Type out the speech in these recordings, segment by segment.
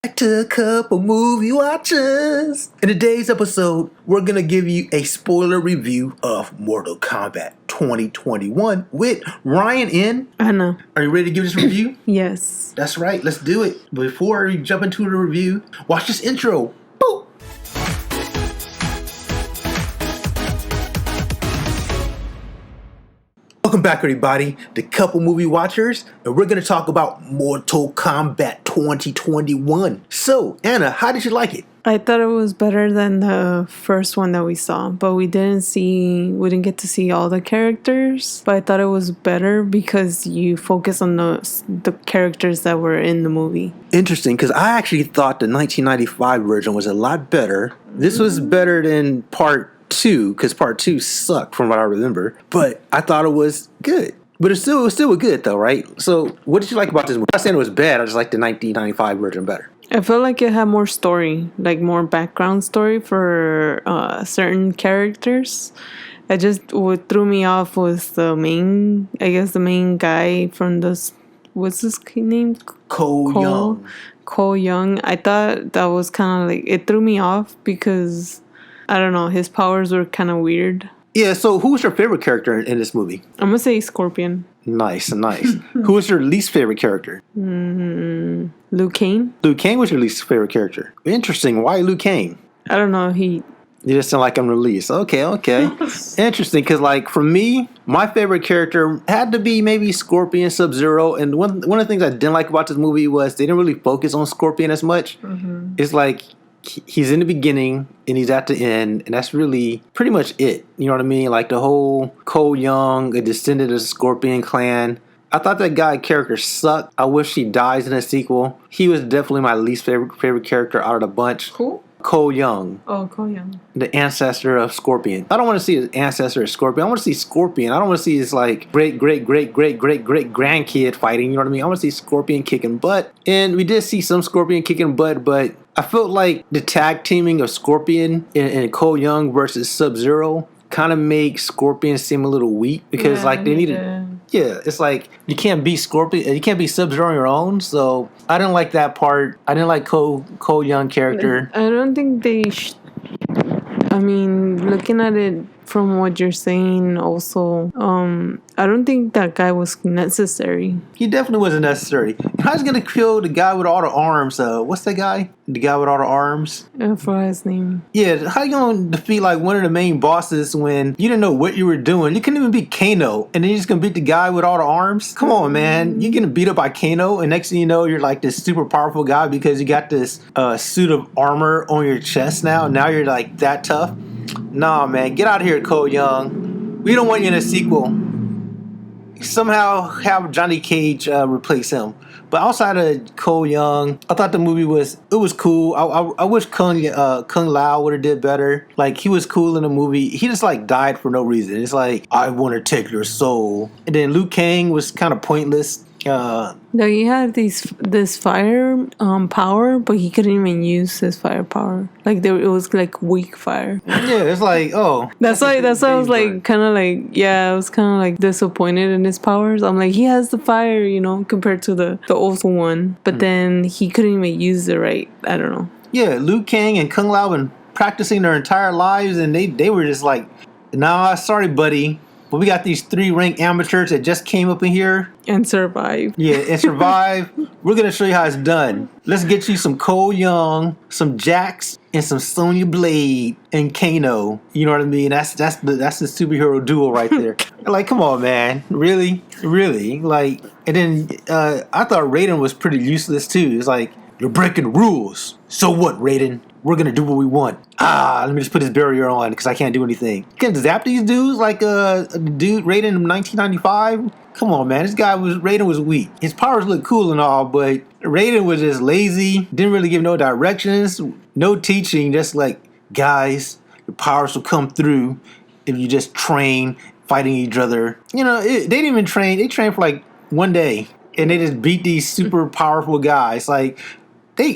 Back to a couple movie watchers. In today's episode, we're gonna give you a spoiler review of Mortal Kombat 2021 with Ryan in. Anna. Are you ready to give this review? Yes. That's right, let's do it. Before we jump into the review, watch this intro. Boop. Welcome back, everybody, to Couple Movie Watchers, and we're going to talk about Mortal Kombat 2021. So, Anna, how did you like it? I thought it was better than the first one that we saw, but we didn't get to see all the characters. But I thought it was better because you focus on the characters that were in the movie. Interesting, because I actually thought the 1995 version was a lot better. This was better than part 2, because part 2 sucked from what I remember, but I thought it was good. But it was still good though, right? So what did you like about this movie? I'm not saying it was bad, I just like the 1995 version better. I felt like it had more story, like more background story for certain characters. What threw me off was the main guy from this, what's his name? Cole Young. I thought that was kind of like, it threw me off because I don't know, his powers were kind of weird. Yeah, so who was your favorite character in this movie? I'm going to say Scorpion. Nice. Who was your least favorite character? Liu Kang. Liu Kang was your least favorite character. Interesting. Why Liu Kang? I don't know. You just didn't like him released. Okay. Interesting, because like for me, my favorite character had to be maybe Scorpion, Sub-Zero, and one of the things I didn't like about this movie was they didn't really focus on Scorpion as much. Mm-hmm. It's like he's in the beginning and he's at the end, and that's really pretty much it. You know what I mean? Like the whole Cole Young, a descendant of the Scorpion clan. I thought that guy character sucked. I wish he dies in a sequel. He was definitely my least favorite character out of the bunch. Cool. Cole Young. Oh, Cole Young. The ancestor of Scorpion. I don't want to see his ancestor of Scorpion. I want to see Scorpion. I don't want to see his like great grandkid fighting. You know what I mean? I want to see Scorpion kicking butt. And we did see some Scorpion kicking butt, but I felt like the tag teaming of Scorpion and Cole Young versus Sub-Zero kind of makes Scorpion seem a little weak because they needed. Yeah, it's like you can't beat Scorpion, you can't beat Sub-Zero on your own. So I didn't like that part. I didn't like Cole Young character. I don't think they. I mean, looking at it from what you're saying, also, I don't think that guy was necessary. He definitely wasn't necessary. How's he gonna kill the guy with all the arms? What's that guy? The guy with all the arms? I forgot his name. Yeah, how you gonna defeat like one of the main bosses when you didn't know what you were doing? You couldn't even beat Kano, and then you're just gonna beat the guy with all the arms? Come on, man. You're getting beat up by Kano, and next thing you know, you're like this super powerful guy because you got this suit of armor on your chest now. Now you're like that tough. Nah, man, get out of here, Cole Young. We don't want you in a sequel. Somehow have Johnny Cage replace him. But outside of Cole Young, I thought the movie was cool. I wish Kung Lao would have did better. Like, he was cool in the movie. He just like died for no reason. It's like, I want to take your soul. And then Liu Kang was kind of pointless. No, he had this fire power, but he couldn't even use his fire power. Like it was like weak fire. Yeah, it's like, oh. That's why I was like kind of like, yeah, I was kind of like disappointed in his powers. I'm like, he has the fire, compared to the old one, but then he couldn't even use it right. I don't know. Yeah, Liu Kang and Kung Lao been practicing their entire lives, and they were just like, nah, sorry, buddy. But we got these 3-rank amateurs that just came up in here. And survived. Yeah, and survived. We're going to show you how it's done. Let's get you some Cole Young, some Jax, and some Sonya Blade and Kano. You know what I mean? That's the superhero duo right there. Like, come on, man. Really? Like, and then I thought Raiden was pretty useless too. It's like, you're breaking rules. So what, Raiden? We're going to do what we want. Let me just put this barrier on because I can't do anything. You can zap these dudes like a dude Raiden in 1995? Come on, man. Raiden was weak. His powers look cool and all, but Raiden was just lazy. Didn't really give no directions. No teaching. Just like, guys, your powers will come through if you just train fighting each other. They didn't even train. They trained for like one day. And they just beat these super powerful guys. Like, They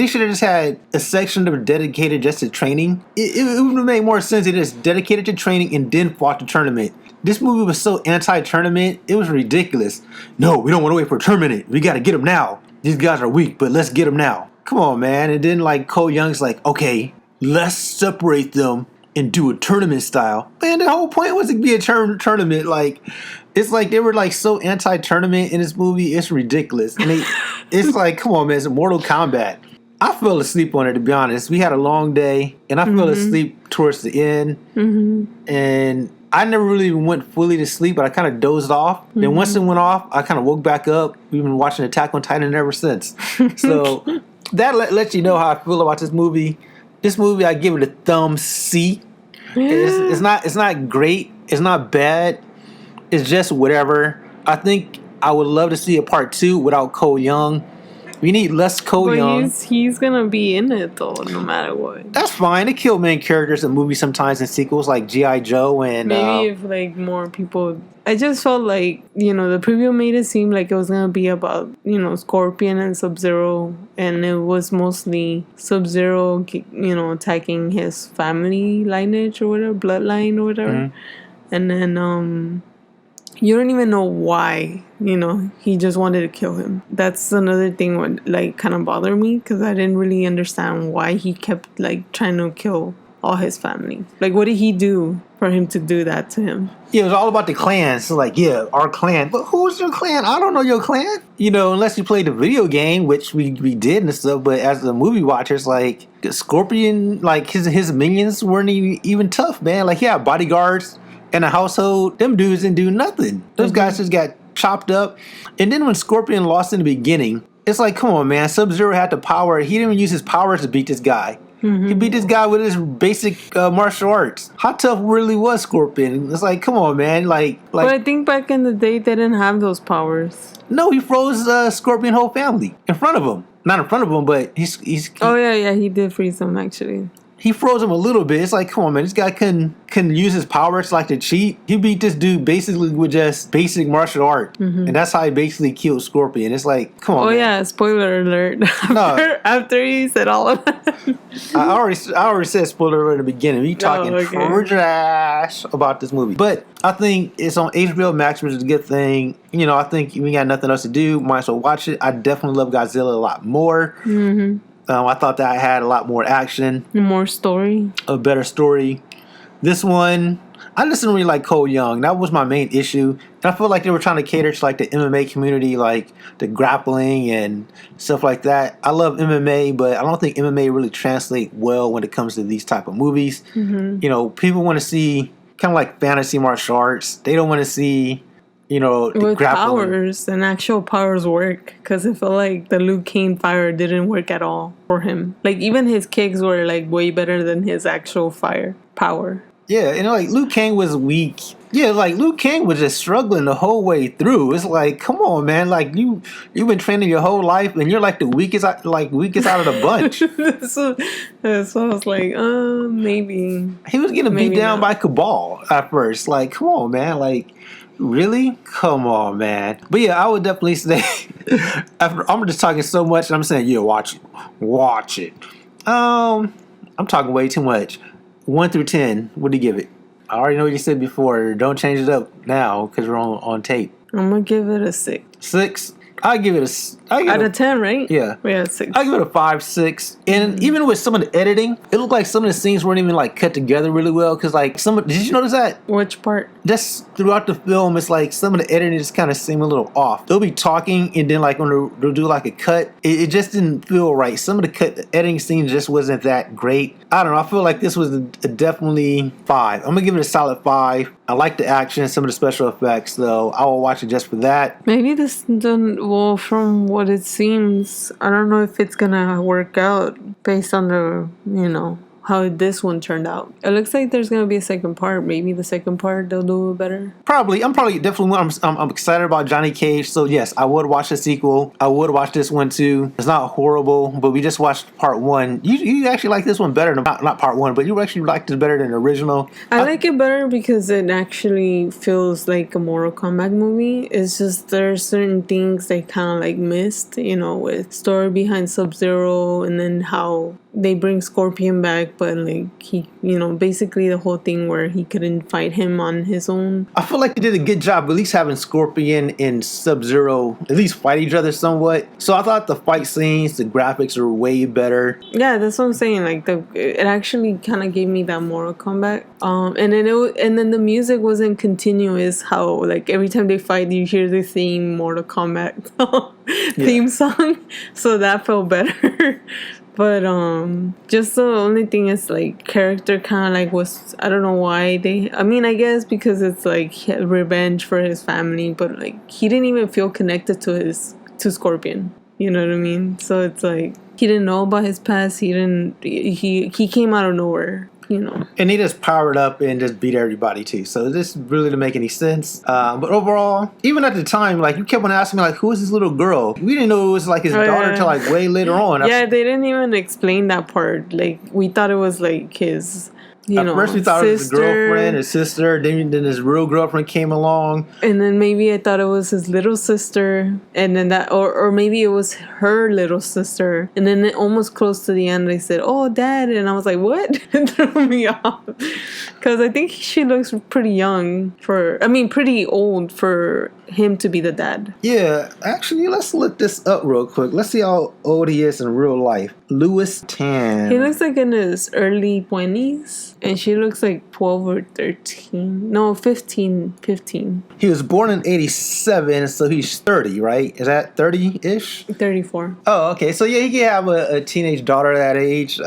should have just had a section that was dedicated just to training. It would have made more sense if it just dedicated to training and then fought the tournament. This movie was so anti-tournament, it was ridiculous. No, we don't want to wait for a tournament. We got to get them now. these guys are weak, but let's get them now. Come on, man. And then like Cole Young's like, okay, let's separate them and do a tournament style. Man, the whole point was to be a tournament. Like, it's like they were like so anti-tournament in this movie. It's ridiculous. And it's like, come on, man. It's Mortal Kombat. I fell asleep on it, to be honest. We had a long day, and I fell asleep towards the end. And I never really went fully to sleep, but I kind of dozed off. Then once it went off, I kind of woke back up. We've been watching Attack on Titan ever since. So that lets you know how I feel about this movie. This movie, I give it a thumb C. It's not great. It's not bad. It's just whatever. I think I would love to see a part 2 without Cole Young. We need less Cole Young. He's gonna be in it though, no matter what. That's fine. They kill main characters in movies sometimes in sequels, like G.I. Joe and maybe if like more people. I just felt like the preview made it seem like it was gonna be about Scorpion and Sub-Zero, and it was mostly Sub-Zero attacking his family lineage or whatever, bloodline or whatever, and then you don't even know why. He just wanted to kill him. That's another thing what like kind of bothered me, because I didn't really understand why he kept like trying to kill all his family. Like, what did he do for him to do that to him? Yeah, it was all about the clan. So like, yeah, our clan. But who's your clan? I don't know your clan. Unless you played the video game, which we did and stuff. But as the movie watchers, like Scorpion, like his minions weren't even tough, man. Like he had bodyguards and a household. Them dudes didn't do nothing. Those guys just got chopped up. And then when Scorpion lost in the beginning, it's like, come on, man. Sub-Zero had the power. He didn't even use his powers to beat this guy. He beat this guy with his basic martial arts. How tough really was Scorpion? It's like, come on, man. But I think back in the day, they didn't have those powers. No, he froze Scorpion whole family in front of him. Not in front of him, but he's oh, yeah, he did freeze them, actually. He froze him a little bit. It's like, come on, man. This guy couldn't use his powers like to cheat. He beat this dude basically with just basic martial art. And that's how he basically killed Scorpion. It's like, come on, man. Yeah, spoiler alert. After he said all of that. I already said spoiler alert in the beginning. We talking trash about this movie. But I think it's on HBO Max, which is a good thing. I think we got nothing else to do. Might as well watch it. I definitely love Godzilla a lot more. I thought that I had a lot more action. More story. A better story. This one, I just didn't really like Cole Young. That was my main issue. And I feel like they were trying to cater to like the MMA community, like the grappling and stuff like that. I love MMA, but I don't think MMA really translates well when it comes to these type of movies. People want to see kind of like fantasy martial arts. They don't want to see the with grappling. Powers and actual powers work, because I feel like the Liu Kang fire didn't work at all for him. Like even his kicks were like way better than his actual fire power. Yeah, like Liu Kang was weak. Yeah, like Liu Kang was just struggling the whole way through. It's like, come on, man! Like you've been training your whole life, and you're like the weakest out of the bunch. so I was like, maybe he was getting beat down by Cabal at first. Like, come on, man! Like. Really? Come on, man. But yeah, I would definitely say I'm just talking so much and I'm saying, yeah, watch it. I'm talking way too much. 1 through 10, what do you give it? I already know what you said before. Don't change it up now because we're on tape. I'm gonna give it a 6. 6? I give it out of 10, right? Yeah. Yeah, 6. I give it a 5, 6. And even with some of the editing, it looked like some of the scenes weren't even like cut together really well. Because like did you notice that? Which part? Just throughout the film, it's like some of the editing just kind of seem a little off. They'll be talking and then like when they'll do like a cut, it just didn't feel right. Some of the editing scenes just wasn't that great. I don't know. I feel like this was a definitely 5. I'm gonna give it a solid 5. I like the action, some of the special effects, though. I will watch it just for that. Maybe from what it seems, I don't know if it's gonna work out based on the, how this one turned out. It looks like there's gonna be a second part. Maybe the second part they'll do it better. I'm excited about Johnny Cage. So yes, I would watch the sequel. I would watch this one too. It's not horrible, but we just watched part 1. You actually like this one better than not part 1, but you actually liked it better than the original. I like it better because it actually feels like a Mortal Kombat movie. It's just there's certain things they kind of like missed, with story behind Sub-Zero and then how they bring Scorpion back, but like he, basically the whole thing where he couldn't fight him on his own. I feel like they did a good job at least having Scorpion and Sub-Zero at least fight each other somewhat. So I thought the fight scenes, the graphics were way better. Yeah, that's what I'm saying. Like it actually kind of gave me that Mortal Kombat. And then the music wasn't continuous. How like every time they fight, you hear the same Mortal Kombat theme song. So that felt better. But just the only thing is like character kind of like was, I don't know why I guess because it's like revenge for his family, but like he didn't even feel connected to Scorpion. You know what I mean? So it's like he didn't know about his past. He came out of nowhere. And he just powered up and just beat everybody too. So this really didn't make any sense. But overall, even at the time, like you kept on asking me, like, who is this little girl? We didn't know it was like his daughter until like way later on. Yeah, they didn't even explain that part. Like we thought it was like his. At first we thought it was his girlfriend, his sister. Then his real girlfriend came along. And then maybe I thought it was his little sister. And then or maybe it was her little sister. And then almost close to the end, they said, "Oh, Dad." And I was like, what? It threw me off. Because I think she looks pretty young pretty old for him to be the dad. Yeah, actually, let's look this up real quick. Let's see how old he is in real life. Louis Tan. He looks like in his early 20s. And she looks like 12 or 13. No, 15. He was born in 87, so he's 30, right? Is that 30-ish? 34. Oh, okay. So, yeah, he can have a teenage daughter at that age.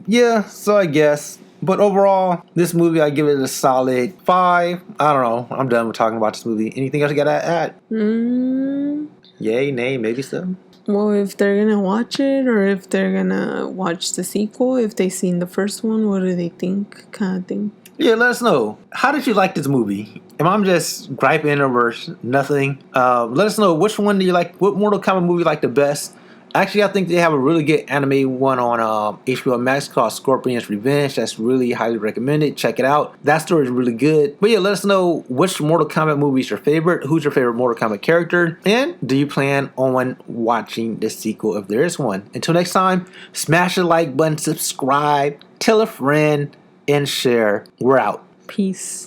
Yeah, so I guess. But overall, this movie, I give it a solid 5. I don't know. I'm done with talking about this movie. Anything else you got to add? Yay, nay, maybe so. Well, if they're going to watch it or if they're going to watch the sequel, if they've seen the first one, what do they think kind of thing? Yeah, let us know. How did you like this movie? If I'm just griping over nothing, let us know which one do you like, what Mortal Kombat movie you like the best. Actually, I think they have a really good anime one on HBO Max called Scorpion's Revenge. That's really highly recommended. Check it out. That story is really good. But yeah, let us know which Mortal Kombat movie is your favorite. Who's your favorite Mortal Kombat character? And do you plan on watching the sequel if there is one? Until next time, smash the like button, subscribe, tell a friend, and share. We're out. Peace.